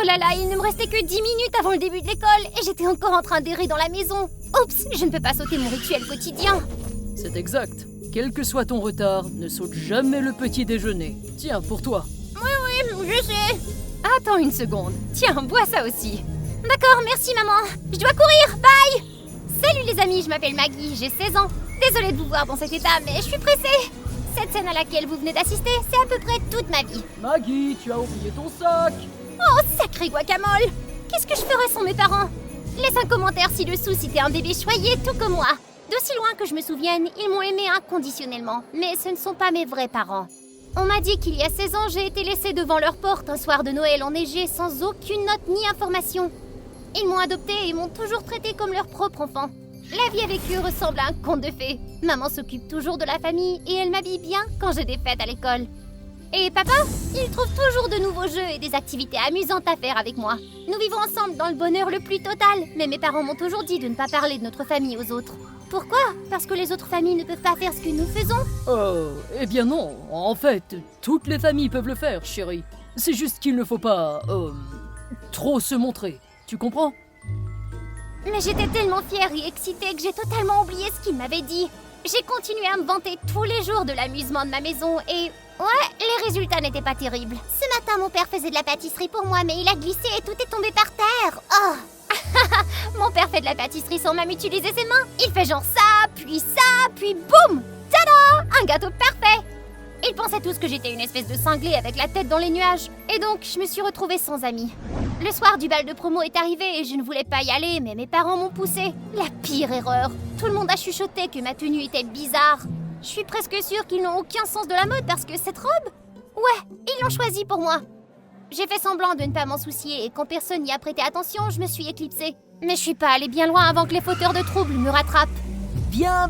Oh là là, il ne me restait que 10 minutes avant le début de l'école et j'étais encore en train d'errer dans la maison. Oups, je ne peux pas sauter mon rituel quotidien. C'est exact. Quel que soit ton retard, ne saute jamais le petit déjeuner. Tiens, pour toi. Oui, je sais. Attends une seconde. Tiens, bois ça aussi. D'accord, merci maman. Je dois courir, bye. Salut les amis, je m'appelle Maggie, j'ai 16 ans. Désolée de vous voir dans cet état, mais je suis pressée. Cette scène à laquelle vous venez d'assister, c'est à peu près toute ma vie. Maggie, tu as oublié ton sac. Oh, sacré guacamole! Qu'est-ce que je ferais sans mes parents? Laisse un commentaire ci-dessous si t'es un bébé choyé tout comme moi. D'aussi loin que je me souvienne, ils m'ont aimé inconditionnellement, mais ce ne sont pas mes vrais parents. On m'a dit qu'il y a 16 ans, j'ai été laissée devant leur porte un soir de Noël enneigé sans aucune note ni information. Ils m'ont adoptée et m'ont toujours traitée comme leur propre enfant. La vie avec eux ressemble à un conte de fées. Maman s'occupe toujours de la famille et elle m'habille bien quand j'ai des fêtes à l'école. Et papa, il trouve toujours de nouveaux jeux et des activités amusantes à faire avec moi. Nous vivons ensemble dans le bonheur le plus total, mais mes parents m'ont toujours dit de ne pas parler de notre famille aux autres. Pourquoi? Parce que les autres familles ne peuvent pas faire ce que nous faisons? Eh bien non. En fait, toutes les familles peuvent le faire, chérie. C'est juste qu'il ne faut pas, trop se montrer. Tu comprends? Mais j'étais tellement fière et excitée que j'ai totalement oublié ce qu'il m'avait dit. J'ai continué à me vanter tous les jours de l'amusement de ma maison et... ouais, les résultats n'étaient pas terribles. Ce matin, mon père faisait de la pâtisserie pour moi, mais il a glissé et tout est tombé par terre. Oh. Mon père fait de la pâtisserie sans même utiliser ses mains. Il fait genre ça, puis boum. Tada! Un gâteau parfait. Ils pensaient tous que j'étais une espèce de cinglée avec la tête dans les nuages. Et donc, je me suis retrouvée sans amis. Le soir du bal de promo est arrivé et je ne voulais pas y aller, mais mes parents m'ont poussée. La pire erreur. Tout le monde a chuchoté que ma tenue était bizarre. Je suis presque sûre qu'ils n'ont aucun sens de la mode parce que cette robe... ouais, ils l'ont choisie pour moi. J'ai fait semblant de ne pas m'en soucier et quand personne n'y a prêté attention, je me suis éclipsée. Mais je suis pas allée bien loin avant que les fauteurs de troubles me rattrapent. Bien,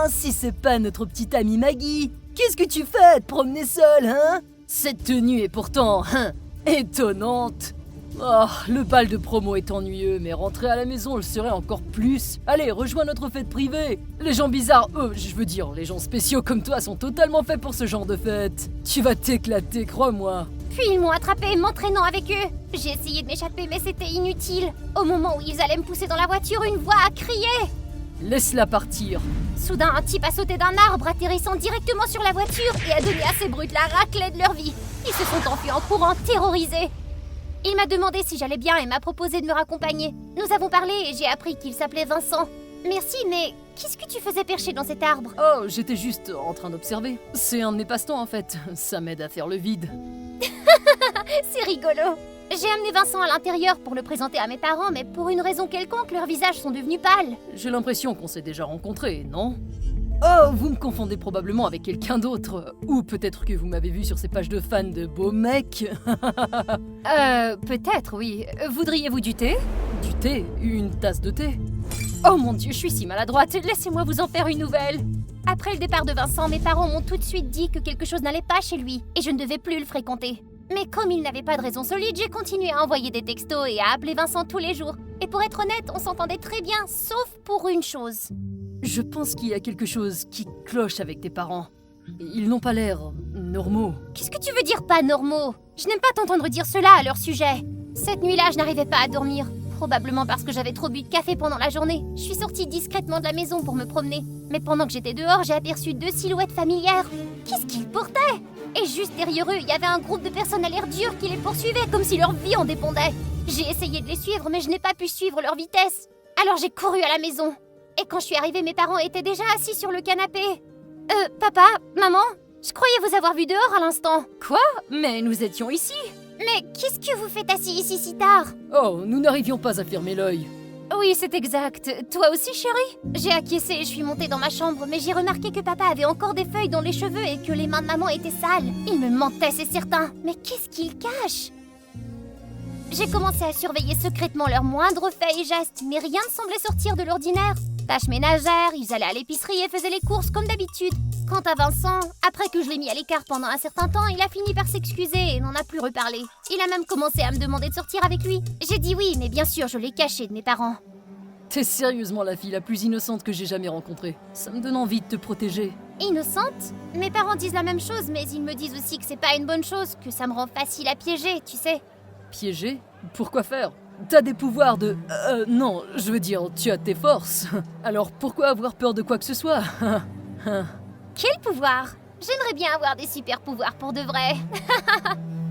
si c'est pas notre petite amie Maggie. Qu'est-ce que tu fais à te promener seule, hein? Cette tenue est pourtant, étonnante. Oh, le bal de promo est ennuyeux, mais rentrer à la maison le serait encore plus. Allez, rejoins notre fête privée. Les gens bizarres, je veux dire, les gens spéciaux comme toi sont totalement faits pour ce genre de fête. Tu vas t'éclater, crois-moi. Puis ils m'ont attrapée, m'entraînant avec eux. J'ai essayé de m'échapper, mais c'était inutile. Au moment où ils allaient me pousser dans la voiture, une voix a crié. Laisse-la partir. Soudain, un type a sauté d'un arbre, atterrissant directement sur la voiture et a donné à ces brutes la raclée de leur vie. Ils se sont enfuis en courant, terrorisés. Il m'a demandé si j'allais bien et m'a proposé de me raccompagner. Nous avons parlé et j'ai appris qu'il s'appelait Vincent. Merci, mais qu'est-ce que tu faisais percher dans cet arbre? Oh, j'étais juste en train d'observer. C'est un de mes passe-temps en fait. Ça m'aide à faire le vide. C'est rigolo. J'ai amené Vincent à l'intérieur pour le présenter à mes parents, mais pour une raison quelconque, leurs visages sont devenus pâles. J'ai l'impression qu'on s'est déjà rencontrés, non? Oh, vous me confondez probablement avec quelqu'un d'autre. Ou peut-être que vous m'avez vu sur ces pages de fans de beaux mecs. Peut-être, oui. Voudriez-vous du thé? Du thé? Une tasse de thé? Oh mon Dieu, je suis si maladroite. Laissez-moi vous en faire une nouvelle. Après le départ de Vincent, mes parents m'ont tout de suite dit que quelque chose n'allait pas chez lui et je ne devais plus le fréquenter. Mais comme il n'avait pas de raison solide, j'ai continué à envoyer des textos et à appeler Vincent tous les jours. Et pour être honnête, on s'entendait très bien, sauf pour une chose. Je pense qu'il y a quelque chose qui cloche avec tes parents. Ils n'ont pas l'air normaux. Qu'est-ce que tu veux dire pas normaux? Je n'aime pas t'entendre dire cela à leur sujet. Cette nuit-là, je n'arrivais pas à dormir. Probablement parce que j'avais trop bu de café pendant la journée. Je suis sortie discrètement de la maison pour me promener. Mais pendant que j'étais dehors, j'ai aperçu 2 silhouettes familières. Qu'est-ce qu'ils portaient? Et juste derrière eux, il y avait un groupe de personnes à l'air dur qui les poursuivaient comme si leur vie en dépendait. J'ai essayé de les suivre, mais je n'ai pas pu suivre leur vitesse. Alors j'ai couru à la maison. Et quand je suis arrivée, mes parents étaient déjà assis sur le canapé. Papa, maman, je croyais vous avoir vu dehors à l'instant. Quoi? Mais nous étions ici. Mais qu'est-ce que vous faites assis ici si tard? Oh, nous n'arrivions pas à fermer l'œil. Oui, c'est exact. Toi aussi, chérie? J'ai acquiescé et je suis montée dans ma chambre, mais j'ai remarqué que papa avait encore des feuilles dans les cheveux et que les mains de maman étaient sales. Il me mentait, c'est certain. Mais qu'est-ce qu'il cache? J'ai commencé à surveiller secrètement leurs moindres faits et gestes, mais rien ne semblait sortir de l'ordinaire. Tâches ménagères, ils allaient à l'épicerie et faisaient les courses comme d'habitude. Quant à Vincent, après que je l'ai mis à l'écart pendant un certain temps, il a fini par s'excuser et n'en a plus reparlé. Il a même commencé à me demander de sortir avec lui. J'ai dit oui, mais bien sûr, je l'ai caché de mes parents. T'es sérieusement la fille la plus innocente que j'ai jamais rencontrée. Ça me donne envie de te protéger. Innocente? Mes parents disent la même chose, mais ils me disent aussi que c'est pas une bonne chose, que ça me rend facile à piéger, tu sais. Piégé? Pourquoi faire? T'as des pouvoirs de... non, je veux dire, tu as tes forces. Alors pourquoi avoir peur de quoi que ce soit? Quel pouvoir? J'aimerais bien avoir des super pouvoirs pour de vrai.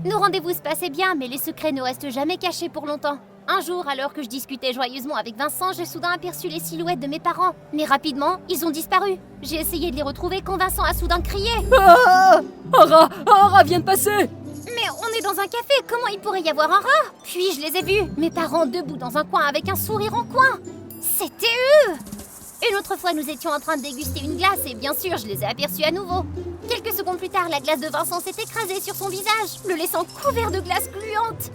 Nos rendez-vous se passaient bien, mais les secrets ne restent jamais cachés pour longtemps. Un jour, alors que je discutais joyeusement avec Vincent, j'ai soudain aperçu les silhouettes de mes parents. Mais rapidement, ils ont disparu. J'ai essayé de les retrouver quand Vincent a soudain crié. Ah! Un rat vient de passer! Mais on est dans un café, comment il pourrait y avoir un rat? Puis je les ai vus, mes parents debout dans un coin avec un sourire en coin. C'était eux! Une autre fois, nous étions en train de déguster une glace et bien sûr, je les ai aperçus à nouveau. Quelques secondes plus tard, la glace de Vincent s'est écrasée sur son visage, le laissant couvert de glace gluante.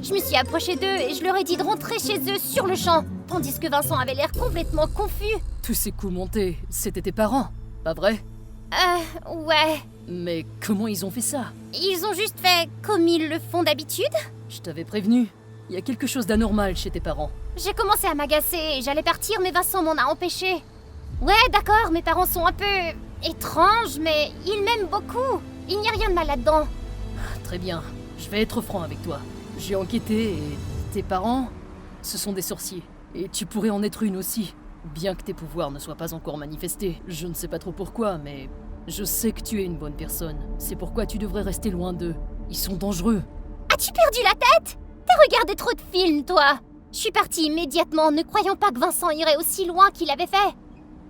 Je me suis approchée d'eux et je leur ai dit de rentrer chez eux sur le champ, tandis que Vincent avait l'air complètement confus. Tous ces coups montés, c'était tes parents, pas vrai? Ouais. Mais comment ils ont fait ça? Ils ont juste fait comme ils le font d'habitude. Je t'avais prévenu, il y a quelque chose d'anormal chez tes parents. J'ai commencé à m'agacer et j'allais partir, mais Vincent m'en a empêché. Ouais, d'accord, mes parents sont un peu étranges, mais ils m'aiment beaucoup. Il n'y a rien de mal là-dedans. Très bien, je vais être franc avec toi. J'ai enquêté et tes parents, ce sont des sorciers. Et tu pourrais en être une aussi. Bien que tes pouvoirs ne soient pas encore manifestés. Je ne sais pas trop pourquoi, mais je sais que tu es une bonne personne. C'est pourquoi tu devrais rester loin d'eux. Ils sont dangereux. As-tu perdu la tête? T'as regardé trop de films, toi. Je suis partie immédiatement, ne croyant pas que Vincent irait aussi loin qu'il avait fait.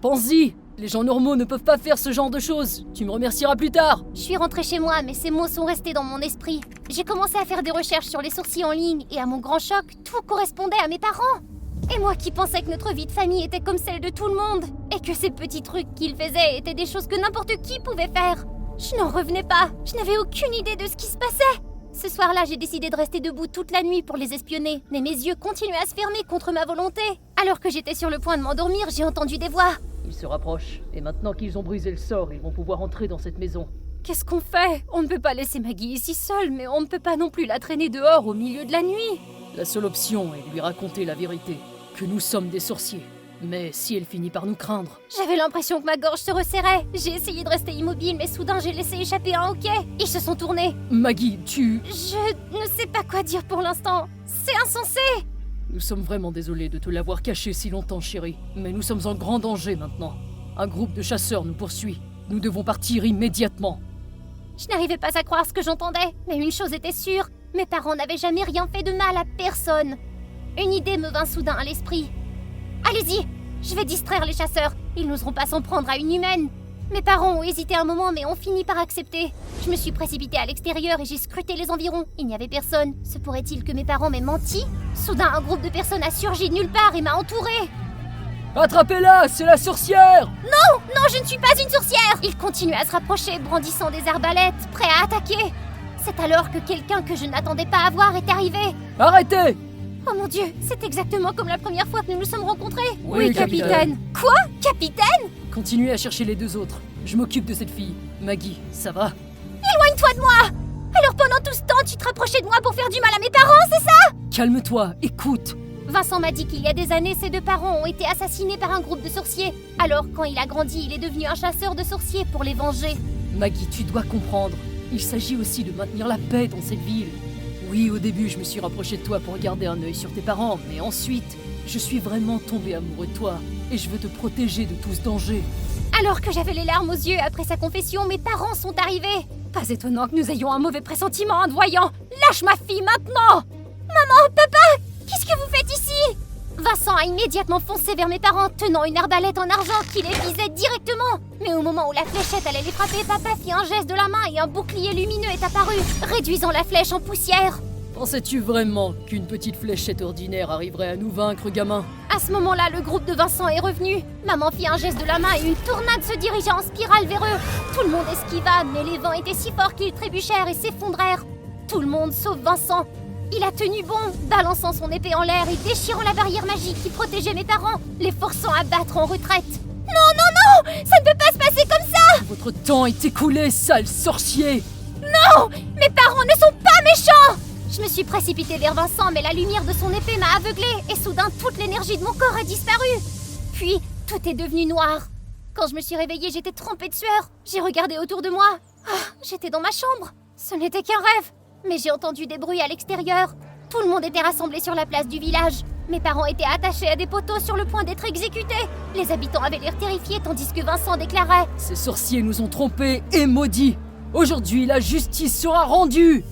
Pense-y, les gens normaux ne peuvent pas faire ce genre de choses. Tu me remercieras plus tard. Je suis rentrée chez moi, mais ces mots sont restés dans mon esprit. J'ai commencé à faire des recherches sur les sorciers en ligne, et à mon grand choc, tout correspondait à mes parents. Et moi qui pensais que notre vie de famille était comme celle de tout le monde, et que ces petits trucs qu'ils faisaient étaient des choses que n'importe qui pouvait faire. Je n'en revenais pas, je n'avais aucune idée de ce qui se passait. Ce soir-là, j'ai décidé de rester debout toute la nuit pour les espionner, mais mes yeux continuaient à se fermer contre ma volonté. Alors que j'étais sur le point de m'endormir, j'ai entendu des voix. Ils se rapprochent, et maintenant qu'ils ont brisé le sort, ils vont pouvoir entrer dans cette maison. Qu'est-ce qu'on fait? On ne peut pas laisser Maggie ici seule, mais on ne peut pas non plus la traîner dehors au milieu de la nuit. La seule option est de lui raconter la vérité, que nous sommes des sorciers. Mais si elle finit par nous craindre... J'avais l'impression que ma gorge se resserrait. J'ai essayé de rester immobile, mais soudain j'ai laissé échapper un hoquet. Ils se sont tournés. Maggie, tu... Je ne sais pas quoi dire pour l'instant. C'est insensé. Nous sommes vraiment désolés de te l'avoir caché si longtemps, chérie. Mais nous sommes en grand danger maintenant. Un groupe de chasseurs nous poursuit. Nous devons partir immédiatement. Je n'arrivais pas à croire ce que j'entendais, mais une chose était sûre. Mes parents n'avaient jamais rien fait de mal à personne. Une idée me vint soudain à l'esprit. Allez-y, je vais distraire les chasseurs. Ils n'oseront pas s'en prendre à une humaine. Mes parents ont hésité un moment, mais ont fini par accepter. Je me suis précipitée à l'extérieur et j'ai scruté les environs. Il n'y avait personne. Se pourrait-il que mes parents m'aient menti? Soudain, un groupe de personnes a surgi de nulle part et m'a entourée. Attrapez-la, c'est la sorcière! Non, je ne suis pas une sorcière! Ils continuaient à se rapprocher, brandissant des arbalètes, prêts à attaquer. C'est alors que quelqu'un que je n'attendais pas à voir est arrivé. Arrêtez! Oh mon Dieu, c'est exactement comme la première fois que nous nous sommes rencontrés. Oui, capitaine. Quoi? Capitaine? Continuez à chercher les deux autres. Je m'occupe de cette fille. Maggie, ça va? Éloigne-toi de moi! Alors pendant tout ce temps, tu te rapprochais de moi pour faire du mal à mes parents, c'est ça? Calme-toi, écoute. Vincent m'a dit qu'il y a des années, ses deux parents ont été assassinés par un groupe de sorciers. Alors quand il a grandi, il est devenu un chasseur de sorciers pour les venger. Maggie, tu dois comprendre. Il s'agit aussi de maintenir la paix dans cette ville. Oui, au début, je me suis rapproché de toi pour garder un œil sur tes parents, mais ensuite, je suis vraiment tombé amoureux de toi, et je veux te protéger de tout ce danger. Alors que j'avais les larmes aux yeux après sa confession, mes parents sont arrivés. Pas étonnant que nous ayons un mauvais pressentiment en te voyant. Lâche ma fille maintenant! Maman, papa, qu'est-ce que vous faites ici? Vincent a immédiatement foncé vers mes parents, tenant une arbalète en argent qui les visait directement. Mais au moment où la fléchette allait les frapper, papa fit un geste de la main et un bouclier lumineux est apparu, réduisant la flèche en poussière. Pensais-tu vraiment qu'une petite fléchette ordinaire arriverait à nous vaincre, gamin? À ce moment-là, le groupe de Vincent est revenu. Maman fit un geste de la main et une tornade se dirigea en spirale vers eux. Tout le monde esquiva, mais les vents étaient si forts qu'ils trébuchèrent et s'effondrèrent. Tout le monde sauf Vincent. Il a tenu bon, balançant son épée en l'air et déchirant la barrière magique qui protégeait mes parents, les forçant à battre en retraite. Non, ça ne peut pas se passer comme ça! Votre temps est écoulé, sale sorcier! Non! Mes parents ne sont pas méchants! Je me suis précipitée vers Vincent, mais la lumière de son épée m'a aveuglée et soudain toute l'énergie de mon corps a disparu. Puis, tout est devenu noir. Quand je me suis réveillée, j'étais trempée de sueur. J'ai regardé autour de moi. Ah, j'étais dans ma chambre. Ce n'était qu'un rêve. Mais j'ai entendu des bruits à l'extérieur. Tout le monde était rassemblé sur la place du village. Mes parents étaient attachés à des poteaux sur le point d'être exécutés. Les habitants avaient l'air terrifiés tandis que Vincent déclarait: Ces sorciers nous ont trompés et maudits. Aujourd'hui, la justice sera rendue.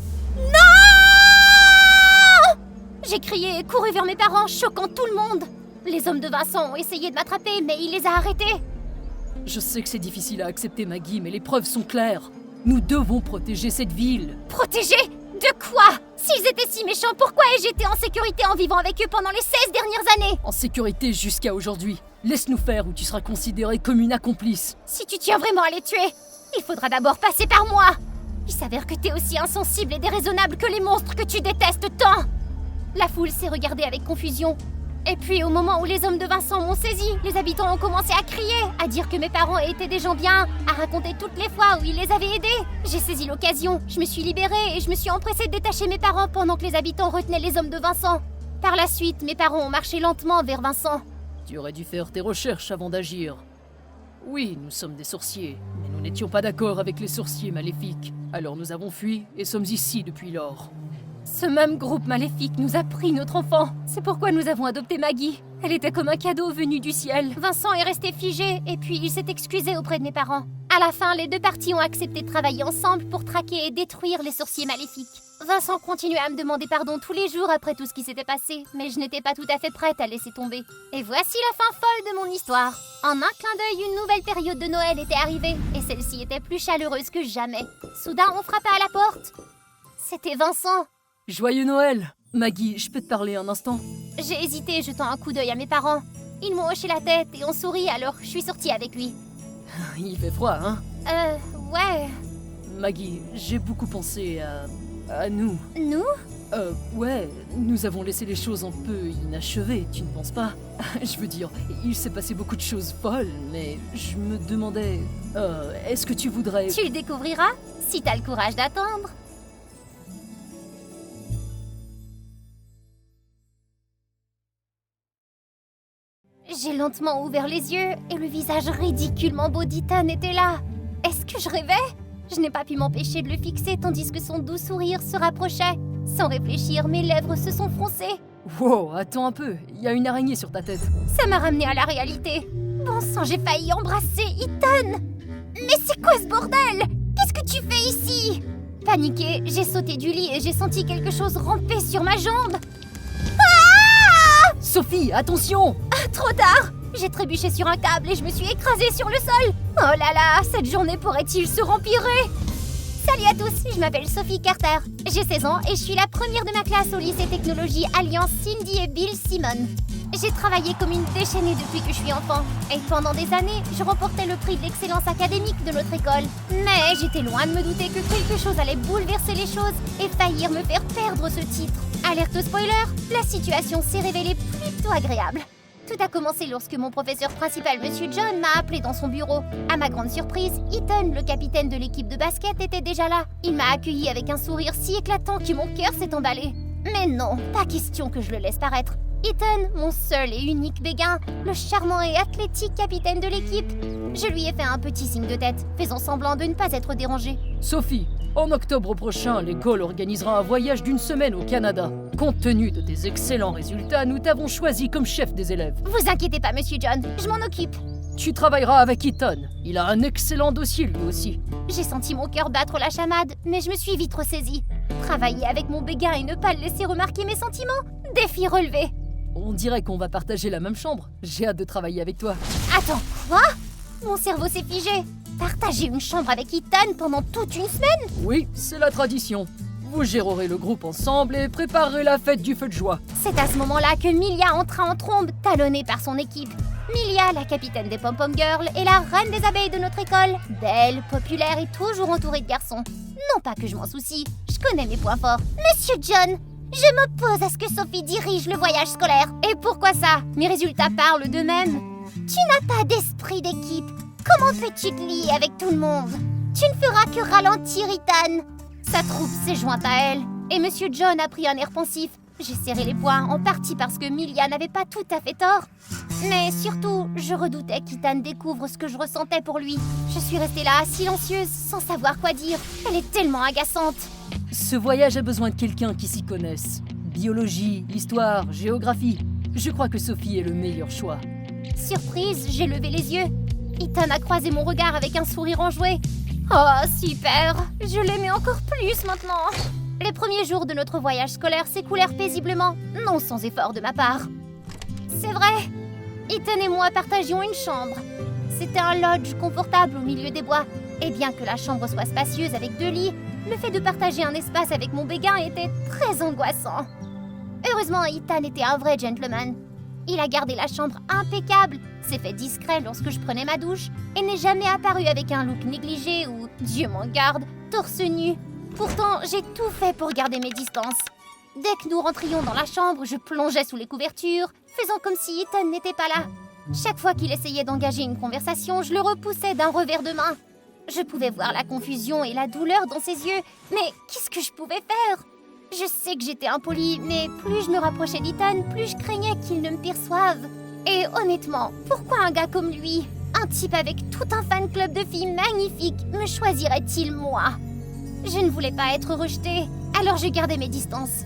J'ai crié et couru vers mes parents, choquant tout le monde. Les hommes de Vincent ont essayé de m'attraper, mais il les a arrêtés. Je sais que c'est difficile à accepter, Maggie, mais les preuves sont claires. Nous devons protéger cette ville. Protéger? De quoi? S'ils étaient si méchants, pourquoi ai-je été en sécurité en vivant avec eux pendant les 16 dernières années? En sécurité jusqu'à aujourd'hui. Laisse-nous faire ou tu seras considérée comme une accomplice. Si tu tiens vraiment à les tuer, il faudra d'abord passer par moi. Il s'avère que t'es aussi insensible et déraisonnable que les monstres que tu détestes tant. La foule s'est regardée avec confusion. Et puis au moment où les hommes de Vincent m'ont saisi, les habitants ont commencé à crier, à dire que mes parents étaient des gens bien, à raconter toutes les fois où ils les avaient aidés. J'ai saisi l'occasion, je me suis libérée et je me suis empressée de détacher mes parents pendant que les habitants retenaient les hommes de Vincent. Par la suite, mes parents ont marché lentement vers Vincent. Tu aurais dû faire tes recherches avant d'agir. Oui, nous sommes des sorciers, mais nous n'étions pas d'accord avec les sorciers maléfiques. Alors nous avons fui et sommes ici depuis lors. Ce même groupe maléfique nous a pris notre enfant. C'est pourquoi nous avons adopté Maggie. Elle était comme un cadeau venu du ciel. Vincent est resté figé et puis il s'est excusé auprès de mes parents. À la fin, les deux parties ont accepté de travailler ensemble pour traquer et détruire les sorciers maléfiques. Vincent continuait à me demander pardon tous les jours après tout ce qui s'était passé, mais je n'étais pas tout à fait prête à laisser tomber. Et voici la fin folle de mon histoire. En un clin d'œil, une nouvelle période de Noël était arrivée, et celle-ci était plus chaleureuse que jamais. Soudain, on frappa à la porte. C'était Vincent. Joyeux Noël! Maggie, je peux te parler un instant? J'ai hésité, jetant un coup d'œil à mes parents. Ils m'ont hoché la tête et ont souri, alors je suis sortie avec lui. Il fait froid, hein? Ouais. Maggie, j'ai beaucoup pensé à nous. Nous? Ouais, nous avons laissé les choses un peu inachevées, tu ne penses pas? Je veux dire, il s'est passé beaucoup de choses folles, mais je me demandais... est-ce que tu voudrais... Tu le découvriras, si t'as le courage d'attendre. J'ai lentement ouvert les yeux et le visage ridiculement beau d'Ethan était là. Est-ce que je rêvais? Je n'ai pas pu m'empêcher de le fixer tandis que son doux sourire se rapprochait. Sans réfléchir, mes lèvres se sont froncées. Wow, attends un peu, il y a une araignée sur ta tête. Ça m'a ramené à la réalité. Bon sang, j'ai failli embrasser Ethan. Mais c'est quoi ce bordel? Qu'est-ce que tu fais ici? Paniquée, j'ai sauté du lit et j'ai senti quelque chose ramper sur ma jambe. Sophie, attention! Trop tard! J'ai trébuché sur un câble et je me suis écrasée sur le sol. Oh là là, cette journée pourrait-il se rempirer? Salut à tous, je m'appelle Sophie Carter. J'ai 16 ans et je suis la première de ma classe au lycée technologie Alliance Cindy et Bill Simon. J'ai travaillé comme une déchaînée depuis que je suis enfant. Et pendant des années, je remportais le prix de l'excellence académique de notre école. Mais j'étais loin de me douter que quelque chose allait bouleverser les choses et faillir me faire perdre ce titre. Alerte spoiler, la situation s'est révélée plutôt agréable. Tout a commencé lorsque mon professeur principal, Monsieur John, m'a appelé dans son bureau. À ma grande surprise, Ethan, le capitaine de l'équipe de basket, était déjà là. Il m'a accueilli avec un sourire si éclatant que mon cœur s'est emballé. Mais non, pas question que je le laisse paraître. Ethan, mon seul et unique béguin, le charmant et athlétique capitaine de l'équipe. Je lui ai fait un petit signe de tête, faisant semblant de ne pas être dérangé. Sophie, en octobre prochain, l'école organisera un voyage d'une semaine au Canada. Compte tenu de tes excellents résultats, nous t'avons choisi comme chef des élèves. Vous inquiétez pas, Monsieur John, je m'en occupe. Tu travailleras avec Ethan. Il a un excellent dossier lui aussi. J'ai senti mon cœur battre la chamade, mais je me suis vite ressaisie. Travailler avec mon béguin et ne pas le laisser remarquer mes sentiments? Défi relevé. On dirait qu'on va partager la même chambre. J'ai hâte de travailler avec toi. Attends, quoi? Mon cerveau s'est figé. Partager une chambre avec Ethan pendant toute une semaine? Oui, c'est la tradition. Vous gérerez le groupe ensemble et préparerez la fête du feu de joie. C'est à ce moment-là que Milia entra en trombe, talonnée par son équipe. Milia, la capitaine des Pom-Pom Girls, est la reine des abeilles de notre école. Belle, populaire et toujours entourée de garçons. Non pas que je m'en soucie, je connais mes points forts. Monsieur John, je m'oppose à ce que Sophie dirige le voyage scolaire. Et pourquoi ça? Mes résultats parlent d'eux-mêmes. Tu n'as pas d'esprit d'équipe. Comment peux-tu te lier avec tout le monde? Tu ne feras que ralentir Ethan. Sa troupe s'est jointe à elle, et Monsieur John a pris un air pensif. J'ai serré les poings, en partie parce que Milia n'avait pas tout à fait tort. Mais surtout, je redoutais qu'Ethan découvre ce que je ressentais pour lui. Je suis restée là, silencieuse, sans savoir quoi dire. Elle est tellement agaçante. Ce voyage a besoin de quelqu'un qui s'y connaisse. biologie, histoire, géographie. Je crois que Sophie est le meilleur choix. Surprise, j'ai levé les yeux. Ethan a croisé mon regard avec un sourire enjoué. Oh, super! Je l'aimais encore plus maintenant. Les premiers jours de notre voyage scolaire s'écoulèrent paisiblement, non sans effort de ma part. C'est vrai, Ethan et moi partagions une chambre. C'était un lodge confortable au milieu des bois. Et bien que la chambre soit spacieuse avec 2 lits, le fait de partager un espace avec mon béguin était très angoissant. Heureusement, Ethan était un vrai gentleman. Il a gardé la chambre impeccable, s'est fait discret lorsque je prenais ma douche et n'est jamais apparu avec un look négligé ou, Dieu m'en garde, torse nu. Pourtant, j'ai tout fait pour garder mes distances. Dès que nous rentrions dans la chambre, je plongeais sous les couvertures, faisant comme si Ethan n'était pas là. Chaque fois qu'il essayait d'engager une conversation, je le repoussais d'un revers de main. Je pouvais voir la confusion et la douleur dans ses yeux, mais qu'est-ce que je pouvais faire ? Je sais que j'étais impolie, mais plus je me rapprochais d'Ethan, plus je craignais qu'il ne me perçoive. Et honnêtement, pourquoi un gars comme lui, un type avec tout un fan club de filles magnifiques, me choisirait-il moi ? Je ne voulais pas être rejetée, alors je gardais mes distances.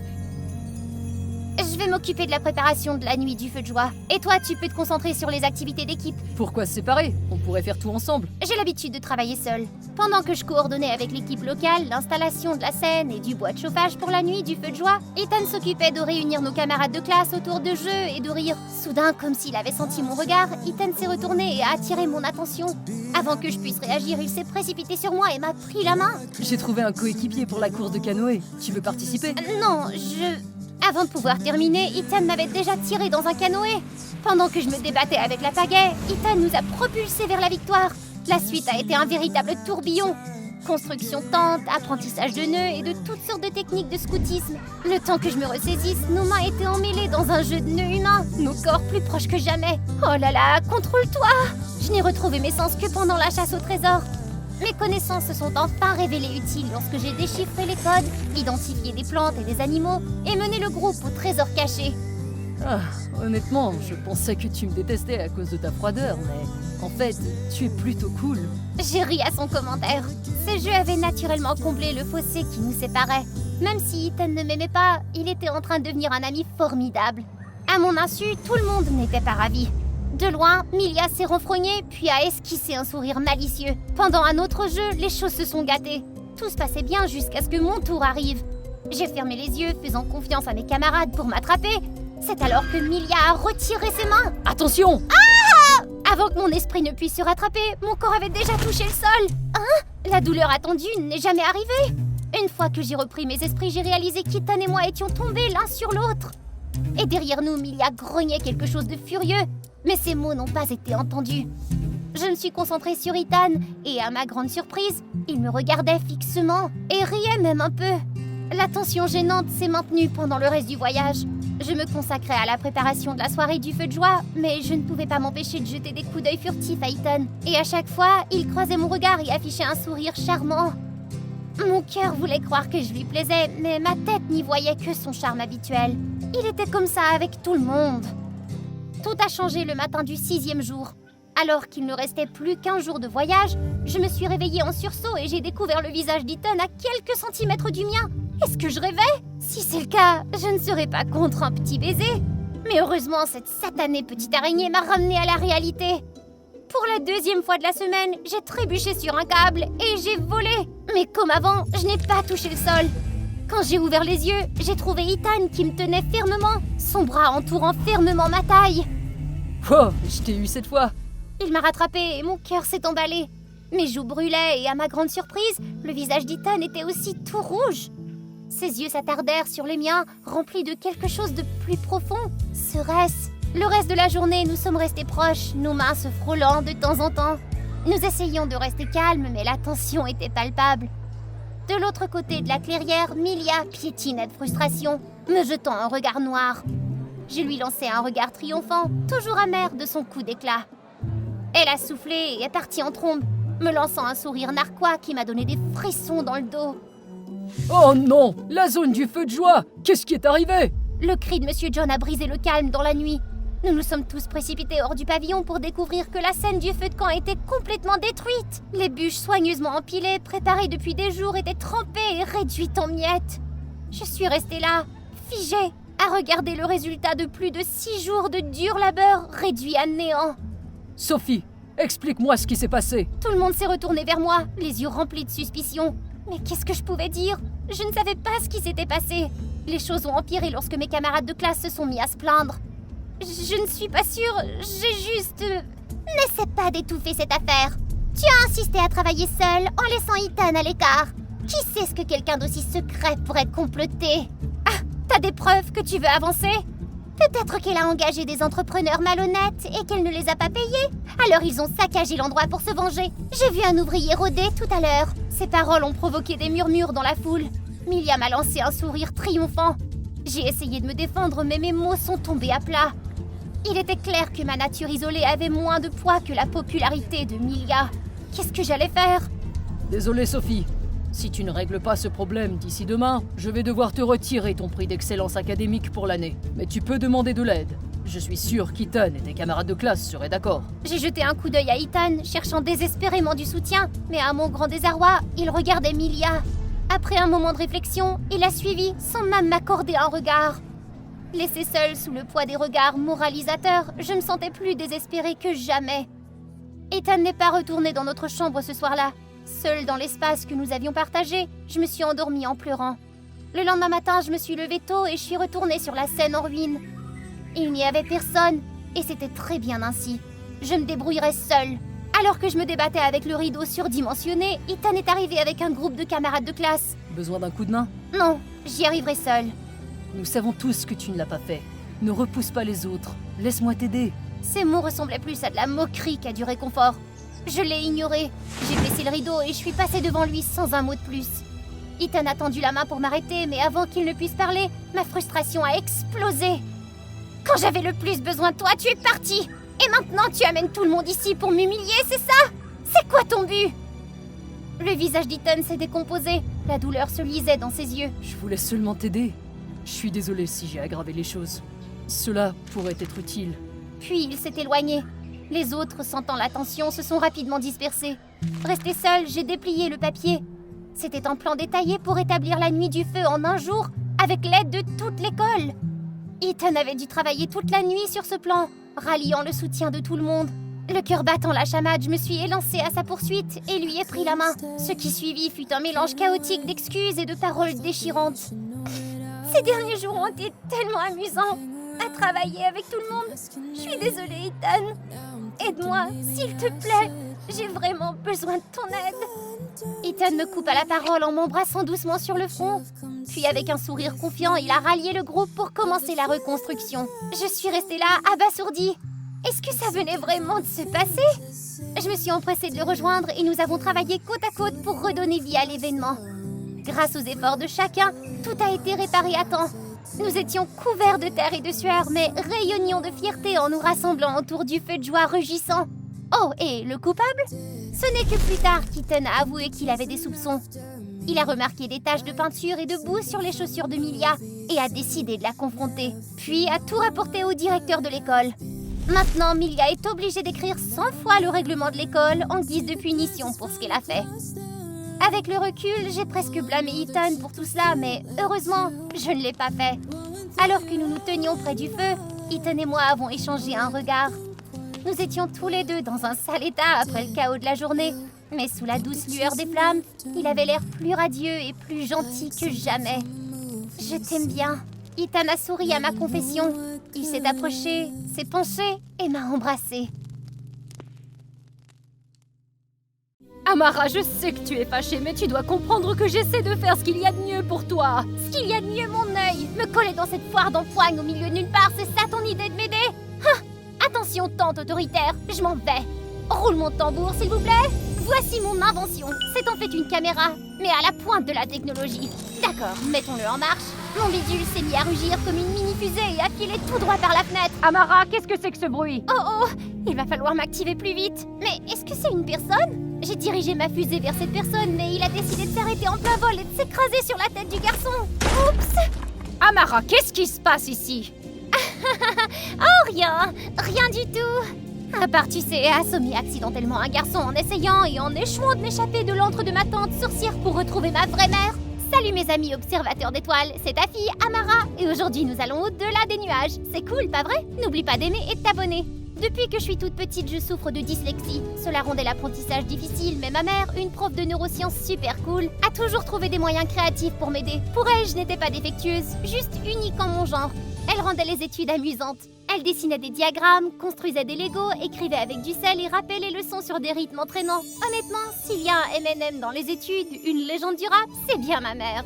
Je vais m'occuper de la préparation de la nuit du feu de joie. Et toi, tu peux te concentrer sur les activités d'équipe. Pourquoi se séparer? On pourrait faire tout ensemble. J'ai l'habitude de travailler seule. Pendant que je coordonnais avec l'équipe locale l'installation de la scène et du bois de chauffage pour la nuit du feu de joie, Ethan s'occupait de réunir nos camarades de classe autour de jeux et de rire. Soudain, comme s'il avait senti mon regard, Ethan s'est retourné et a attiré mon attention. Avant que je puisse réagir, il s'est précipité sur moi et m'a pris la main. J'ai trouvé un coéquipier pour la course de canoë. Tu veux participer? Non, Avant de pouvoir terminer, Ethan m'avait déjà tiré dans un canoë. Pendant que je me débattais avec la pagaie, Ethan nous a propulsés vers la victoire. La suite a été un véritable tourbillon. Construction de tentes, apprentissage de nœuds et de toutes sortes de techniques de scoutisme. Le temps que je me ressaisisse, nos mains étaient emmêlées dans un jeu de nœuds humains, nos corps plus proches que jamais. Oh là là, contrôle-toi! Je n'ai retrouvé mes sens que pendant la chasse au trésor. Mes connaissances se sont enfin révélées utiles lorsque j'ai déchiffré les codes, identifié des plantes et des animaux et mené le groupe au trésor caché. Ah, honnêtement, je pensais que tu me détestais à cause de ta froideur, mais en fait, tu es plutôt cool. J'ai ri à son commentaire. Ce jeu avait naturellement comblé le fossé qui nous séparait. Même si Ethan ne m'aimait pas, il était en train de devenir un ami formidable. À mon insu, tout le monde n'était pas ravi. De loin, Milia s'est renfrognée, puis a esquissé un sourire malicieux. Pendant un autre jeu, les choses se sont gâtées. Tout se passait bien jusqu'à ce que mon tour arrive. J'ai fermé les yeux, faisant confiance à mes camarades pour m'attraper. C'est alors que Milia a retiré ses mains. Attention! Avant que mon esprit ne puisse se rattraper, mon corps avait déjà touché le sol. La douleur attendue n'est jamais arrivée. Une fois que j'ai repris mes esprits, j'ai réalisé qu'Ethan et moi étions tombés l'un sur l'autre. Et derrière nous, Milia grognait quelque chose de furieux. Mais ces mots n'ont pas été entendus. Je me suis concentrée sur Ethan et à ma grande surprise, il me regardait fixement et riait même un peu. La tension gênante s'est maintenue pendant le reste du voyage. Je me consacrais à la préparation de la soirée du feu de joie, mais je ne pouvais pas m'empêcher de jeter des coups d'œil furtifs à Ethan. Et à chaque fois, il croisait mon regard et affichait un sourire charmant. Mon cœur voulait croire que je lui plaisais, mais ma tête n'y voyait que son charme habituel. Il était comme ça avec tout le monde. Tout a changé le matin du 6e jour. Alors qu'il ne restait plus qu'1 jour de voyage, je me suis réveillée en sursaut et j'ai découvert le visage d'Ethan à quelques centimètres du mien. Est-ce que je rêvais? Si c'est le cas, je ne serais pas contre un petit baiser. Mais heureusement, cette satanée petite araignée m'a ramenée à la réalité. Pour la 2e fois de la semaine, j'ai trébuché sur un câble et j'ai volé. Mais comme avant, je n'ai pas touché le sol. Quand j'ai ouvert les yeux, j'ai trouvé Ethan qui me tenait fermement, son bras entourant fermement ma taille. Oh, je t'ai eu cette fois. Il m'a rattrapée et mon cœur s'est emballé. Mes joues brûlaient et à ma grande surprise, le visage d'Ethan était aussi tout rouge. Ses yeux s'attardèrent sur les miens, remplis de quelque chose de plus profond. Serait-ce? Le reste de la journée, nous sommes restés proches, nos mains se frôlant de temps en temps. Nous essayions de rester calmes, mais la tension était palpable. De l'autre côté de la clairière, Milia piétinait de frustration, me jetant un regard noir. Je lui lançai un regard triomphant, toujours amer de son coup d'éclat. Elle a soufflé et est partie en trombe, me lançant un sourire narquois qui m'a donné des frissons dans le dos. Oh non! La zone du feu de joie! Qu'est-ce qui est arrivé? Le cri de Monsieur John a brisé le calme dans la nuit. Nous nous sommes tous précipités hors du pavillon pour découvrir que la scène du feu de camp était complètement détruite. Les bûches soigneusement empilées, préparées depuis des jours, étaient trempées et réduites en miettes. Je suis restée là, figée, à regarder le résultat de plus de 6 jours de dur labeur réduit à néant. Sophie, explique-moi ce qui s'est passé. Tout le monde s'est retourné vers moi, les yeux remplis de suspicion. Mais qu'est-ce que je pouvais dire? Je ne savais pas ce qui s'était passé. Les choses ont empiré lorsque mes camarades de classe se sont mis à se plaindre. Je ne suis pas sûre, j'ai juste... N'essaie pas d'étouffer cette affaire. Tu as insisté à travailler seule en laissant Ethan à l'écart. Qui sait ce que quelqu'un d'aussi secret pourrait comploter? Ah, t'as des preuves que tu veux avancer? Peut-être qu'elle a engagé des entrepreneurs malhonnêtes et qu'elle ne les a pas payés. Alors ils ont saccagé l'endroit pour se venger. J'ai vu un ouvrier rôder tout à l'heure. Ses paroles ont provoqué des murmures dans la foule. Milia m'a lancé un sourire triomphant. J'ai essayé de me défendre, mais mes mots sont tombés à plat. Il était clair que ma nature isolée avait moins de poids que la popularité de Milia. Qu'est-ce que j'allais faire? Désolé Sophie. Si tu ne règles pas ce problème d'ici demain, je vais devoir te retirer ton prix d'excellence académique pour l'année. Mais tu peux demander de l'aide. Je suis sûr qu'Ethan et tes camarades de classe seraient d'accord. J'ai jeté un coup d'œil à Ethan, cherchant désespérément du soutien, mais à mon grand désarroi, il regardait Milia. Après un moment de réflexion, il a suivi sans même m'accorder un regard. Laissée seule sous le poids des regards moralisateurs, je me sentais plus désespérée que jamais. Ethan n'est pas retourné dans notre chambre ce soir-là. Seule dans l'espace que nous avions partagé, je me suis endormie en pleurant. Le lendemain matin, je me suis levée tôt et je suis retournée sur la scène en ruine. Il n'y avait personne, et c'était très bien ainsi. Je me débrouillerais seule. Alors que je me débattais avec le rideau surdimensionné, Ethan est arrivé avec un groupe de camarades de classe. Besoin d'un coup de main? Non, j'y arriverai seule. Nous savons tous que tu ne l'as pas fait. Ne repousse pas les autres. Laisse-moi t'aider. Ces mots ressemblaient plus à de la moquerie qu'à du réconfort. Je l'ai ignoré. J'ai baissé le rideau et je suis passée devant lui sans un mot de plus. Ethan a tendu la main pour m'arrêter, mais avant qu'il ne puisse parler, ma frustration a explosé. Quand j'avais le plus besoin de toi, tu es parti. Et maintenant, tu amènes tout le monde ici pour m'humilier, c'est ça? C'est quoi ton but? Le visage d'Ethan s'est décomposé. La douleur se lisait dans ses yeux. Je voulais seulement t'aider. Je suis désolé si j'ai aggravé les choses. Cela pourrait être utile. Puis il s'est éloigné. Les autres, sentant la tension, se sont rapidement dispersés. Restée seule, j'ai déplié le papier. C'était un plan détaillé pour établir la nuit du feu en un jour, avec l'aide de toute l'école. Ethan avait dû travailler toute la nuit sur ce plan, ralliant le soutien de tout le monde. Le cœur battant la chamade, je me suis élancée à sa poursuite et lui ai pris la main. Ce qui suivit fut un mélange chaotique d'excuses et de paroles déchirantes. Ces derniers jours ont été tellement amusants à travailler avec tout le monde. Je suis désolée, Ethan. Aide-moi, s'il te plaît. J'ai vraiment besoin de ton aide. Ethan me coupa la parole en m'embrassant doucement sur le front. Puis avec un sourire confiant, il a rallié le groupe pour commencer la reconstruction. Je suis restée là, abasourdie. Est-ce que ça venait vraiment de se passer? Je me suis empressée de le rejoindre et nous avons travaillé côte à côte pour redonner vie à l'événement. Grâce aux efforts de chacun, tout a été réparé à temps. Nous étions couverts de terre et de sueur, mais rayonnions de fierté en nous rassemblant autour du feu de joie rugissant. Oh, et le coupable? Ce n'est que plus tard qu'Ethan a avoué qu'il avait des soupçons. Il a remarqué des taches de peinture et de boue sur les chaussures de Milia et a décidé de la confronter, puis a tout rapporté au directeur de l'école. Maintenant, Milia est obligée d'écrire 100 fois le règlement de l'école en guise de punition pour ce qu'elle a fait. Avec le recul, j'ai presque blâmé Ethan pour tout cela, mais heureusement, je ne l'ai pas fait. Alors que nous nous tenions près du feu, Ethan et moi avons échangé un regard. Nous étions tous les deux dans un sale état après le chaos de la journée, mais sous la douce lueur des flammes, il avait l'air plus radieux et plus gentil que jamais. Je t'aime bien. Ethan a souri à ma confession. Il s'est approché, s'est penché et m'a embrassée. Amara, je sais que tu es fâchée, mais tu dois comprendre que j'essaie de faire ce qu'il y a de mieux pour toi. Ce qu'il y a de mieux, mon œil. Me coller dans cette foire d'empoigne au milieu de nulle part, c'est ça ton idée de m'aider? Attention, tante autoritaire, je m'en vais. Roule mon tambour, s'il vous plaît. Voici mon invention. C'est en fait une caméra, mais à la pointe de la technologie. D'accord, mettons-le en marche. Mon bidule s'est mis à rugir comme une mini-fusée et a filé tout droit par la fenêtre. Amara, qu'est-ce que c'est que ce bruit? Oh, il va falloir m'activer plus vite. Mais est-ce que c'est une personne? J'ai dirigé ma fusée vers cette personne, mais il a décidé de s'arrêter en plein vol et de s'écraser sur la tête du garçon. Oups! Amara, qu'est-ce qui se passe ici? Oh, rien du tout. À part, tu sais, assommer accidentellement un garçon en essayant et en échouant de m'échapper de l'antre de ma tante sorcière pour retrouver ma vraie mère. Salut mes amis observateurs d'étoiles, c'est ta fille Amara et aujourd'hui nous allons au-delà des nuages. C'est cool, pas vrai? N'oublie pas d'aimer et de t'abonner. Depuis que je suis toute petite, je souffre de dyslexie. Cela rendait l'apprentissage difficile, mais ma mère, une prof de neurosciences super cool, a toujours trouvé des moyens créatifs pour m'aider. Pour elle, je n'étais pas défectueuse, juste unique en mon genre. Elle rendait les études amusantes. Elle dessinait des diagrammes, construisait des Legos, écrivait avec du sel et rappelait les leçons sur des rythmes entraînants. Honnêtement, s'il y a un M&M dans les études, une légende du rap, c'est bien ma mère.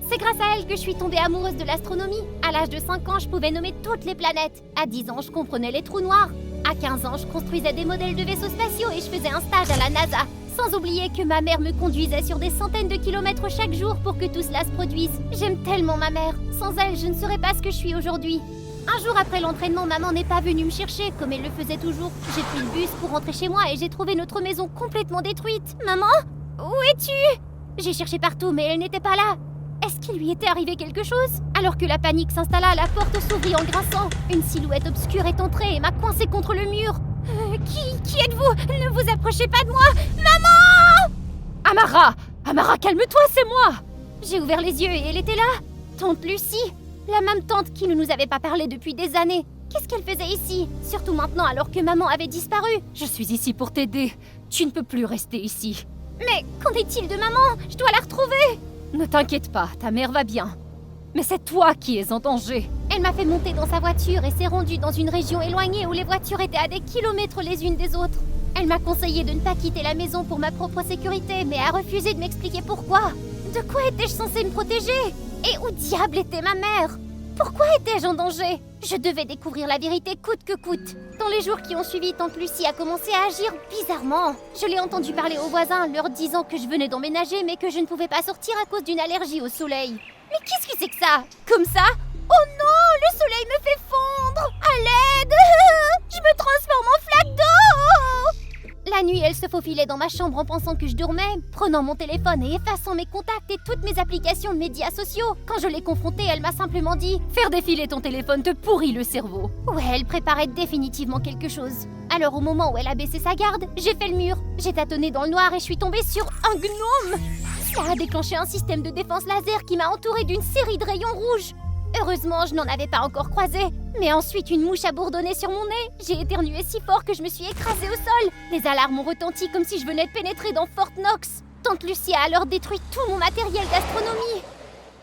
C'est grâce à elle que je suis tombée amoureuse de l'astronomie. À l'âge de 5 ans, je pouvais nommer toutes les planètes. À 10 ans, je comprenais les trous noirs. À 15 ans, je construisais des modèles de vaisseaux spatiaux et je faisais un stage à la NASA. Sans oublier que ma mère me conduisait sur des centaines de kilomètres chaque jour pour que tout cela se produise. J'aime tellement ma mère. Sans elle, je ne serais pas ce que je suis aujourd'hui. Un jour après l'entraînement, maman n'est pas venue me chercher, comme elle le faisait toujours. J'ai pris le bus pour rentrer chez moi et j'ai trouvé notre maison complètement détruite. Maman? Où es-tu? J'ai cherché partout, mais elle n'était pas là. Est-ce qu'il lui était arrivé quelque chose? Alors que la panique s'installa, la porte s'ouvrit en grinçant. Une silhouette obscure est entrée et m'a coincée contre le mur. Qui êtes-vous? Ne vous approchez pas de moi! Maman! Amara! Amara, calme-toi, c'est moi! J'ai ouvert les yeux et elle était là. Tante Lucie, la même tante qui ne nous avait pas parlé depuis des années. Qu'est-ce qu'elle faisait ici? Surtout maintenant alors que maman avait disparu. Je suis ici pour t'aider. Tu ne peux plus rester ici. Mais qu'en est-il de maman? Je dois la retrouver! Ne t'inquiète pas, ta mère va bien. Mais c'est toi qui es en danger. Elle m'a fait monter dans sa voiture et s'est rendue dans une région éloignée où les voitures étaient à des kilomètres les unes des autres. Elle m'a conseillé de ne pas quitter la maison pour ma propre sécurité, mais a refusé de m'expliquer pourquoi. De quoi étais-je censée me protéger? Et où diable était ma mère? Pourquoi étais-je en danger? Je devais découvrir la vérité coûte que coûte. Dans les jours qui ont suivi, tante Lucie a commencé à agir bizarrement. Je l'ai entendu parler aux voisins, leur disant que je venais d'emménager, mais que je ne pouvais pas sortir à cause d'une allergie au soleil. Mais qu'est-ce que c'est que ça? Comme ça? Oh non, le soleil me fait fondre! À l'aide! Je me transforme en flaque d'eau! La nuit, elle se faufilait dans ma chambre en pensant que je dormais, prenant mon téléphone et effaçant mes contacts et toutes mes applications de médias sociaux. Quand je l'ai confrontée, elle m'a simplement dit « Faire défiler ton téléphone te pourrit le cerveau. » Ouais, elle préparait définitivement quelque chose. Alors au moment où elle a baissé sa garde, j'ai fait le mur. J'ai tâtonné dans le noir et je suis tombée sur un gnome. Ça a déclenché un système de défense laser qui m'a entourée d'une série de rayons rouges. Heureusement, je n'en avais pas encore croisé. Mais ensuite, une mouche a bourdonné sur mon nez. J'ai éternué si fort que je me suis écrasée au sol. Les alarmes ont retenti comme si je venais de pénétrer dans Fort Knox. Tante Lucie a alors détruit tout mon matériel d'astronomie.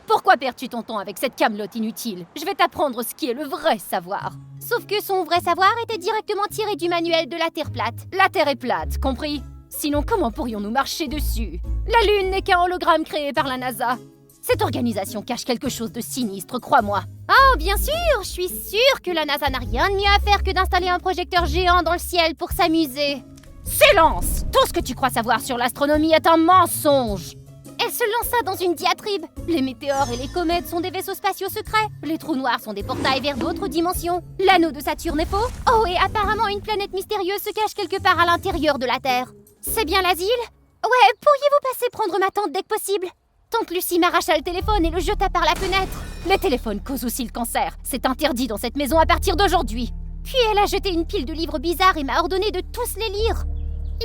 Pourquoi perds-tu ton temps avec cette camelote inutile? Je vais t'apprendre ce qui est le vrai savoir. Sauf que son vrai savoir était directement tiré du manuel de la Terre plate. La Terre est plate, compris? Sinon, comment pourrions-nous marcher dessus? La Lune n'est qu'un hologramme créé par la NASA. Cette organisation cache quelque chose de sinistre, crois-moi. Oh, bien sûr, je suis sûre que la NASA n'a rien de mieux à faire que d'installer un projecteur géant dans le ciel pour s'amuser. Silence! Tout ce que tu crois savoir sur l'astronomie est un mensonge. Elle se lança dans une diatribe. Les météores et les comètes sont des vaisseaux spatiaux secrets. Les trous noirs sont des portails vers d'autres dimensions. L'anneau de Saturne est faux. Oh, et apparemment une planète mystérieuse se cache quelque part à l'intérieur de la Terre. C'est bien l'asile? Ouais, pourriez-vous passer prendre ma tante dès que possible? Tante Lucie m'arracha le téléphone et le jeta par la fenêtre. Les téléphones causent aussi le cancer. C'est interdit dans cette maison à partir d'aujourd'hui. Puis elle a jeté une pile de livres bizarres et m'a ordonné de tous les lire.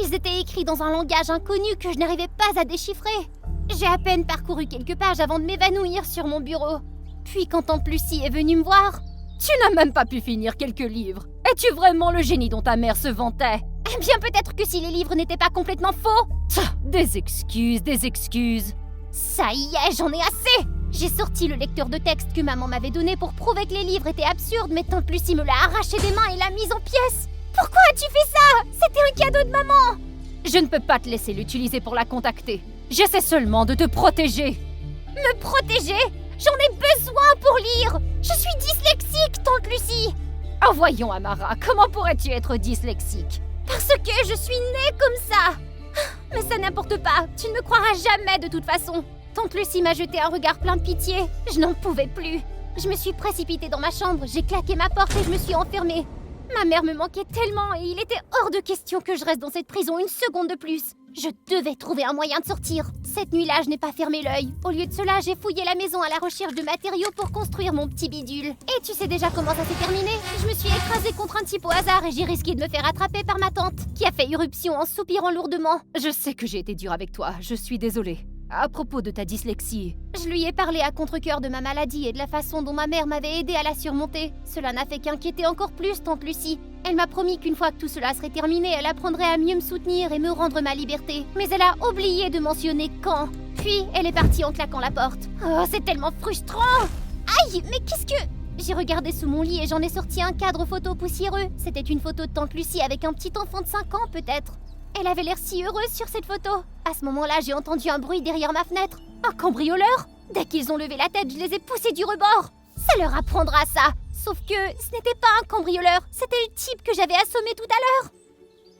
Ils étaient écrits dans un langage inconnu que je n'arrivais pas à déchiffrer. J'ai à peine parcouru quelques pages avant de m'évanouir sur mon bureau. Puis quand tante Lucie est venue me voir... Tu n'as même pas pu finir quelques livres. Es-tu vraiment le génie dont ta mère se vantait? Eh bien peut-être que si les livres n'étaient pas complètement faux. Des excuses, des excuses. Ça y est, j'en ai assez! J'ai sorti le lecteur de texte que maman m'avait donné pour prouver que les livres étaient absurdes, mais tante Lucie me l'a arraché des mains et l'a mise en pièces. Pourquoi as-tu fait ça? C'était un cadeau de maman! Je ne peux pas te laisser l'utiliser pour la contacter. J'essaie seulement de te protéger. Me protéger? J'en ai besoin pour lire! Je suis dyslexique, tante Lucie! Oh voyons, Amara, comment pourrais-tu être dyslexique? Parce que je suis née comme ça! Mais ça n'importe pas, tu ne me croiras jamais de toute façon. Tante Lucie m'a jeté un regard plein de pitié. Je n'en pouvais plus. Je me suis précipitée dans ma chambre, j'ai claqué ma porte et je me suis enfermée. Ma mère me manquait tellement et il était hors de question que je reste dans cette prison une seconde de plus. Je devais trouver un moyen de sortir. Cette nuit-là, je n'ai pas fermé l'œil. Au lieu de cela, j'ai fouillé la maison à la recherche de matériaux pour construire mon petit bidule. Et tu sais déjà comment ça s'est terminé? Je me suis écrasée contre un type au hasard et j'ai risqué de me faire attraper par ma tante, qui a fait irruption en soupirant lourdement. Je sais que j'ai été dure avec toi, je suis désolée. À propos de ta dyslexie, Je lui ai parlé à contre-cœur de ma maladie et de la façon dont ma mère m'avait aidé à la surmonter. Cela n'a fait qu'inquiéter encore plus tante Lucie. Elle m'a promis qu'une fois que tout cela serait terminé, elle apprendrait à mieux me soutenir et me rendre ma liberté. Mais elle a oublié de mentionner quand. Puis, elle est partie en claquant la porte. Oh, c'est tellement frustrant! Aïe, mais qu'est-ce que... J'ai regardé sous mon lit et j'en ai sorti un cadre photo poussiéreux. C'était une photo de tante Lucie avec un petit enfant de 5 ans, peut-être. Elle avait l'air si heureuse sur cette photo. À ce moment-là, j'ai entendu un bruit derrière ma fenêtre. Un cambrioleur? Dès qu'ils ont levé la tête, je les ai poussés du rebord. Ça leur apprendra ça. Sauf que ce n'était pas un cambrioleur, c'était le type que j'avais assommé tout à l'heure.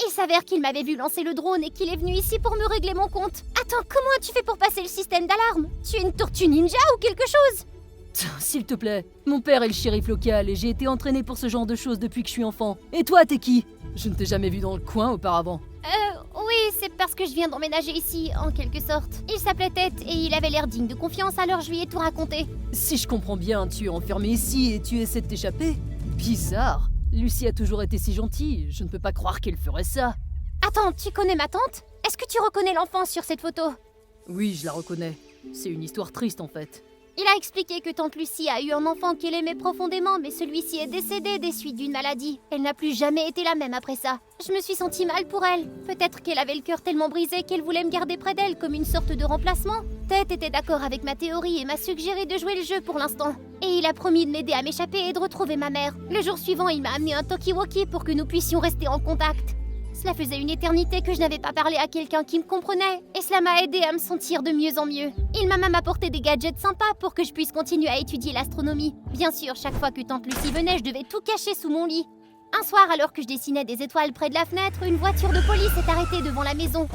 Il s'avère qu'il m'avait vu lancer le drone et qu'il est venu ici pour me régler mon compte. Attends, comment tu fais pour passer le système d'alarme? Tu es une tortue ninja ou quelque chose? s'il te plaît, mon père est le shérif local et j'ai été entraîné pour ce genre de choses depuis que je suis enfant. Et toi, t'es qui? Je ne t'ai jamais vu dans le coin auparavant. Oui, c'est parce que je viens d'emménager ici, en quelque sorte. Il s'appelait Ted et il avait l'air digne de confiance, alors je lui ai tout raconté. Si je comprends bien, tu es enfermé ici et tu essaies de t'échapper? Bizarre. Lucie a toujours été si gentille, je ne peux pas croire qu'elle ferait ça. Attends, tu connais ma tante? Est-ce que tu reconnais l'enfant sur cette photo? Oui, je la reconnais. C'est une histoire triste en fait. Il a expliqué que tante Lucie a eu un enfant qu'elle aimait profondément, mais celui-ci est décédé des suites d'une maladie. Elle n'a plus jamais été la même après ça. Je me suis sentie mal pour elle. Peut-être qu'elle avait le cœur tellement brisé qu'elle voulait me garder près d'elle comme une sorte de remplacement. Ted était d'accord avec ma théorie et m'a suggéré de jouer le jeu pour l'instant. Et il a promis de m'aider à m'échapper et de retrouver ma mère. Le jour suivant, il m'a amené un talkie-walkie pour que nous puissions rester en contact. Cela faisait une éternité que je n'avais pas parlé à quelqu'un qui me comprenait, et cela m'a aidé à me sentir de mieux en mieux. Il m'a même apporté des gadgets sympas pour que je puisse continuer à étudier l'astronomie. Bien sûr, chaque fois que tante Lucie venait, je devais tout cacher sous mon lit. Un soir, alors que je dessinais des étoiles près de la fenêtre, une voiture de police est arrêtée devant la maison.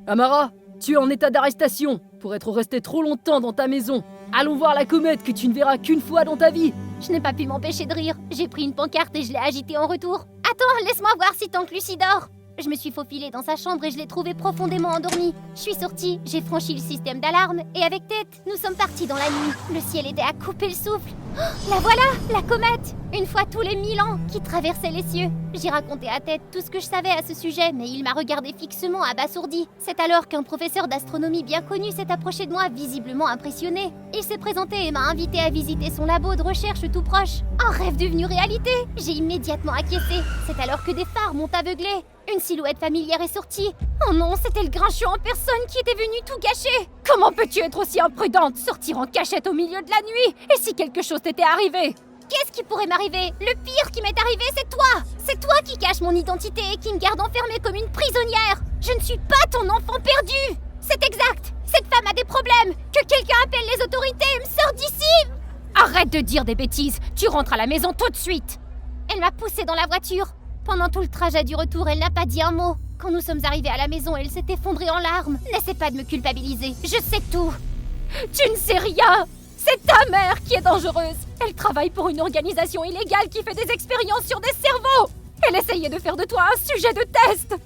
Amara, tu es en état d'arrestation pour être resté trop longtemps dans ta maison. Allons voir la comète que tu ne verras qu'une fois dans ta vie. Je n'ai pas pu m'empêcher de rire. J'ai pris une pancarte et je l'ai agitée en retour. Attends, laisse-moi voir si tante Lucie dort. Je me suis faufilée dans sa chambre et je l'ai trouvée profondément endormie. Je suis sortie, j'ai franchi le système d'alarme et avec Ted, nous sommes partis dans la nuit. Le ciel était à couper le souffle. Oh, la voilà, la comète! Une fois tous les 1000 ans qui traversait les cieux. J'ai raconté à Ted tout ce que je savais à ce sujet, mais il m'a regardé fixement, abasourdi. C'est alors qu'un professeur d'astronomie bien connu s'est approché de moi, visiblement impressionné. Il s'est présenté et m'a invité à visiter son labo de recherche tout proche. Un rêve devenu réalité! J'ai immédiatement acquiescé. C'est alors que des phares m'ont aveuglé. Une silhouette familière est sortie. Oh non, c'était le grincheux en personne qui était venu tout gâcher. Comment peux-tu être aussi imprudente, sortir en cachette au milieu de la nuit? Et si quelque chose t'était arrivé? Qu'est-ce qui pourrait m'arriver? Le pire qui m'est arrivé, c'est toi! C'est toi qui caches mon identité et qui me garde enfermée comme une prisonnière! Je ne suis pas ton enfant perdu! C'est exact! Cette femme a des problèmes! Que quelqu'un appelle les autorités et me sorte d'ici! Arrête de dire des bêtises! Tu rentres à la maison tout de suite! Elle m'a poussée dans la voiture. Pendant tout le trajet du retour, elle n'a pas dit un mot. Quand nous sommes arrivés à la maison, elle s'est effondrée en larmes. N'essaie pas de me culpabiliser, je sais tout. Tu ne sais rien! C'est ta mère qui est dangereuse. Elle travaille pour une organisation illégale qui fait des expériences sur des cerveaux. Elle essayait de faire de toi un sujet de test.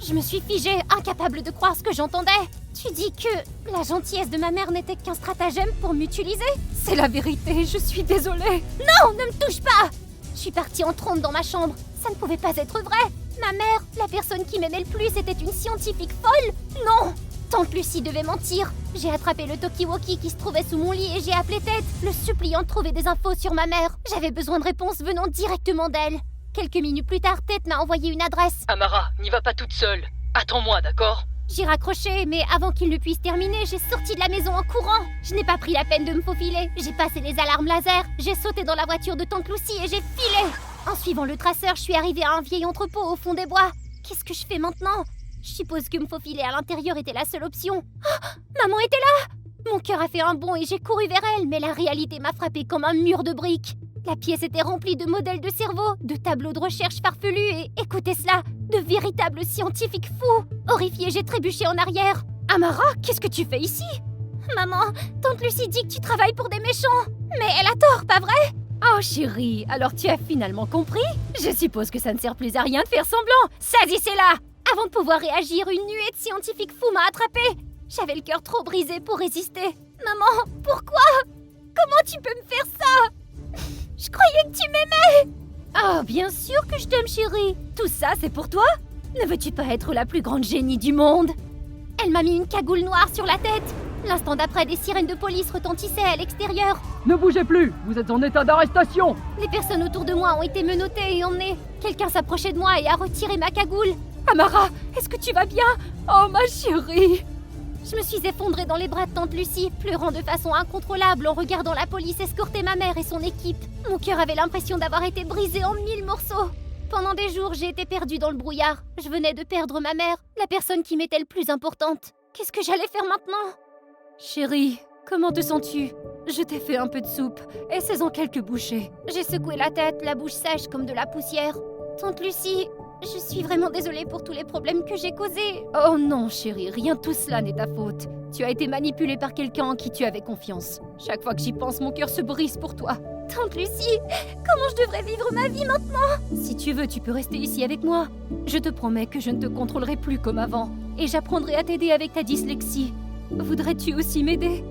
Je me suis figée, incapable de croire ce que j'entendais. Tu dis que la gentillesse de ma mère n'était qu'un stratagème pour m'utiliser? C'est la vérité, je suis désolée. Non, ne me touche pas! Je suis partie en trombe dans ma chambre. Ça ne pouvait pas être vrai. Ma mère, la personne qui m'aimait le plus, était une scientifique folle. Non! Tante Lucie devait mentir. J'ai attrapé le talkie-walkie qui se trouvait sous mon lit et j'ai appelé Ted, le suppliant de trouver des infos sur ma mère. J'avais besoin de réponses venant directement d'elle. Quelques minutes plus tard, Ted m'a envoyé une adresse. Amara, n'y va pas toute seule. Attends-moi, d'accord? J'ai raccroché, mais avant qu'il ne puisse terminer, j'ai sorti de la maison en courant. Je n'ai pas pris la peine de me faufiler. J'ai passé les alarmes laser, j'ai sauté dans la voiture de tante Lucie et j'ai filé. En suivant le traceur, je suis arrivée à un vieil entrepôt au fond des bois. Qu'est-ce que je fais maintenant? Je suppose que me faufiler à l'intérieur était la seule option. Oh, maman était là! Mon cœur a fait un bond et j'ai couru vers elle, mais la réalité m'a frappée comme un mur de briques. La pièce était remplie de modèles de cerveau, de tableaux de recherche farfelus et, écoutez cela, de véritables scientifiques fous. Horrifiée, j'ai trébuché en arrière. Amara, qu'est-ce que tu fais ici? Maman, tante Lucie dit que tu travailles pour des méchants. Mais elle a tort, pas vrai? Oh chérie, alors tu as finalement compris? Je suppose que ça ne sert plus à rien de faire semblant. Saisissez-la! Avant de pouvoir réagir, une nuée de scientifiques fous m'a attrapée. J'avais le cœur trop brisé pour résister. Maman, pourquoi? Comment tu peux me faire ça? Je croyais que tu m'aimais! Oh, bien sûr que je t'aime, chérie. Tout ça, c'est pour toi? Ne veux-tu pas être la plus grande génie du monde? Elle m'a mis une cagoule noire sur la tête. L'instant d'après, des sirènes de police retentissaient à l'extérieur. Ne bougez plus, vous êtes en état d'arrestation. Les personnes autour de moi ont été menottées et emmenées. Quelqu'un s'approchait de moi et a retiré ma cagoule. Amara, est-ce que tu vas bien? Oh ma chérie! Je me suis effondrée dans les bras de tante Lucie, pleurant de façon incontrôlable en regardant la police escorter ma mère et son équipe. Mon cœur avait l'impression d'avoir été brisé en 1000 morceaux. Pendant des jours, j'ai été perdue dans le brouillard. Je venais de perdre ma mère, la personne qui m'était le plus importante. Qu'est-ce que j'allais faire maintenant? Chérie, comment te sens-tu? Je t'ai fait un peu de soupe. Essaie-en quelques bouchées. J'ai secoué la tête, la bouche sèche comme de la poussière. Tante Lucie, je suis vraiment désolée pour tous les problèmes que j'ai causés. Oh non, chérie, rien de tout cela n'est ta faute. Tu as été manipulée par quelqu'un en qui tu avais confiance. Chaque fois que j'y pense, mon cœur se brise pour toi. Tante Lucie, comment je devrais vivre ma vie maintenant? Si tu veux, tu peux rester ici avec moi. Je te promets que je ne te contrôlerai plus comme avant. Et j'apprendrai à t'aider avec ta dyslexie. Voudrais-tu aussi m'aider?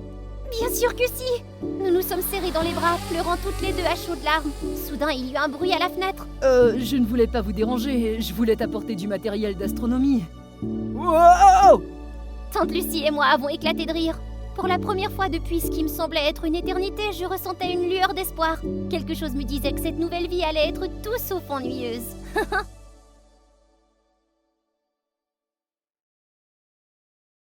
Bien sûr que si! Nous nous sommes serrés dans les bras, pleurant toutes les deux à chaudes larmes. Soudain, il y eut un bruit à la fenêtre. Je ne voulais pas vous déranger, je voulais t'apporter du matériel d'astronomie. Wow! Tante Lucie et moi avons éclaté de rire. Pour la première fois depuis ce qui me semblait être une éternité, je ressentais une lueur d'espoir. Quelque chose me disait que cette nouvelle vie allait être tout sauf ennuyeuse.